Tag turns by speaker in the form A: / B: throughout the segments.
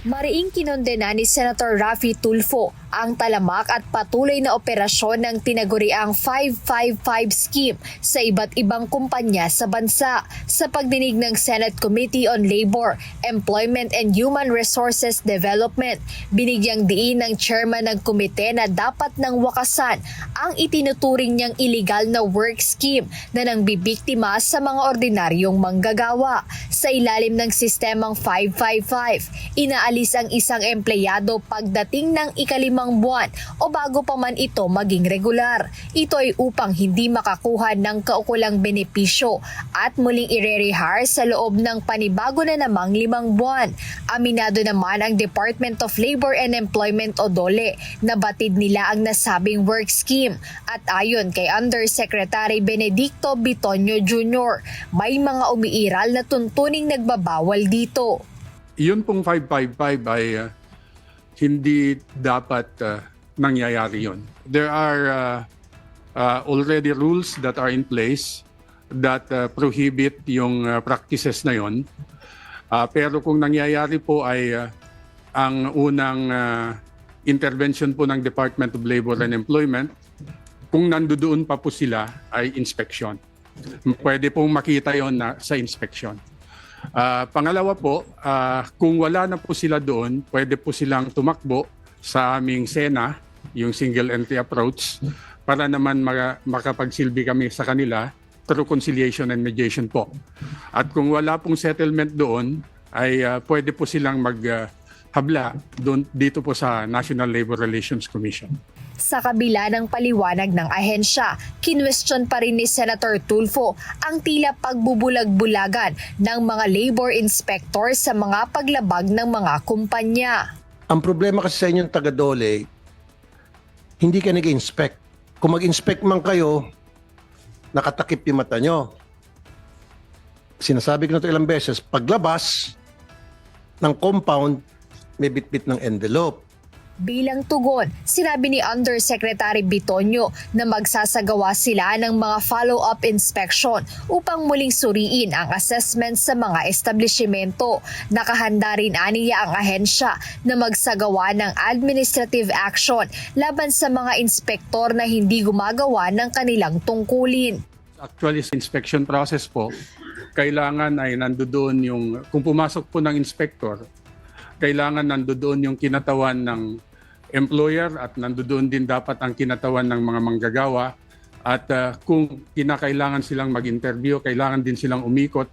A: Mariing kinondena ni Senator Raffy Tulfo ang talamak at patuloy na operasyon ng tinaguriang 555 scheme sa iba't ibang kumpanya sa bansa. Sa pagdinig ng Senate Committee on Labor, Employment and Human Resources Development, binigyang diin ng chairman ng komite na dapat nang wakasan ang itinuturing niyang illegal na work scheme na nangbibiktima sa mga ordinaryong manggagawa. Sa ilalim ng sistemang 555, inaalis ang isang empleyado pagdating ng ikalimang buwan o bago pa man ito maging regular. Ito ay upang hindi makakuha ng kaukulang benepisyo at muling ire-rehire sa loob ng panibago na namang 5 buwan. Aminado naman ang Department of Labor and Employment o DOLE na batid nila ang nasabing work scheme. At ayon kay Undersecretary Benedicto Bitonio Jr., may mga umiiral na tuntuning nagbabawal dito.
B: Yun pong 555 ay hindi dapat nangyayari yun. There are already rules that are in place that prohibit yung practices na yun. Pero kung nangyayari po ay ang unang intervention po ng Department of Labor and Employment, kung nandoon pa po sila ay inspection. Pwede pong makita yon sa inspection. Pangalawa po, kung wala na po sila doon, pwede po silang tumakbo sa aming SENA, yung single entry approach, para naman makapagsilbi kami sa kanila through conciliation and mediation po. At kung wala pong settlement doon, ay pwede po silang maghabla dito po sa National Labor Relations Commission.
A: Sa kabila ng paliwanag ng ahensya, kinwestiyon pa rin ni Senator Tulfo ang tila pagbubulag-bulagan ng mga labor inspector sa mga paglabag ng mga kumpanya.
C: Ang problema kasi sa inyong taga-DOLE, hindi ka nag-inspect. Kung mag-inspect man kayo, nakatakip yung mata nyo. Sinasabi ko na ito ilang beses, paglabas ng compound, may bitbit ng envelope.
A: Bilang tugon, sinabi ni Undersecretary Bitonio na magsasagawa sila ng mga follow-up inspection upang muling suriin ang assessment sa mga establishmento. Nakahanda rin aniya ang ahensya na magsagawa ng administrative action laban sa mga inspektor na hindi gumagawa ng kanilang tungkulin.
B: Actually, sa inspection process po, kailangan ay nandoon yung, kung pumasok po ng inspector, kailangan nandoon yung kinatawan ng employer at nandoon din dapat ang kinatawan ng mga manggagawa. At kung kinakailangan silang mag-interview, kailangan din silang umikot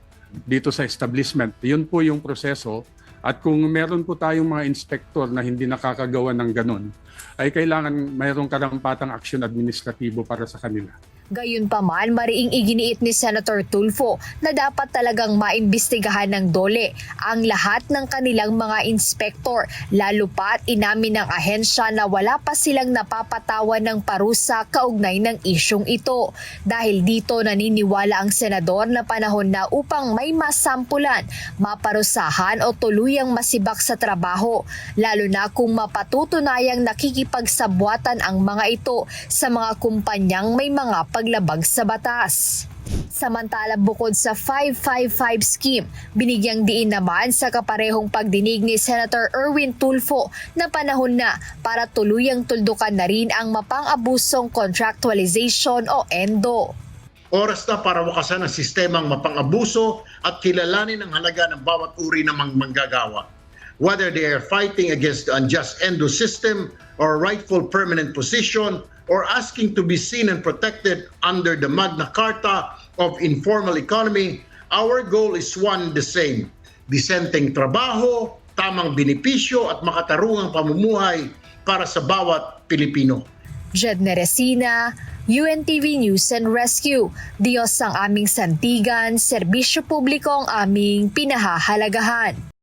B: dito sa establishment. Yun po yung proseso. At kung meron po tayong mga inspector na hindi nakakagawa ng ganun, ay kailangan mayroong karampatang aksyon administratibo para sa kanila.
A: Gayunpaman, mariing iginiit ni Senator Tulfo na dapat talagang maimbestigahan ng DOLE ang lahat ng kanilang mga inspektor, lalo pat inamin ng ahensya na wala pa silang napapatawan ng parusa kaugnay ng isyong ito. Dahil dito naniniwala ang senador na panahon na upang may masampulan, maparusahan o tuluyang masibak sa trabaho, lalo na kung mapatutunayang nakikipagsabwatan ang mga ito sa mga kumpanyang may mga paglabag sa batas. Samantala, bukod sa 555 scheme, binigyang diin naman sa kaparehong pagdinig ni Senator Erwin Tulfo na panahon na para tuluyang tuldukan na rin ang mapang-abusong contractualization o ENDO.
D: Oras na para wakasan ang sistemang mapang-abuso at kilalanin ang halaga ng bawat uri ng manggagawa. Whether they are fighting against the unjust ENDO system or rightful permanent position, or asking to be seen and protected under the Magna Carta of informal economy, our goal is one and the same: disenteng trabaho, tamang benepisyo at makatarungang pamumuhay para sa bawat Pilipino.
A: Jedne Resina, UNTV News and Rescue. Diyos ang aming sandigan, serbisyo publiko ang aming pinahahalagahan.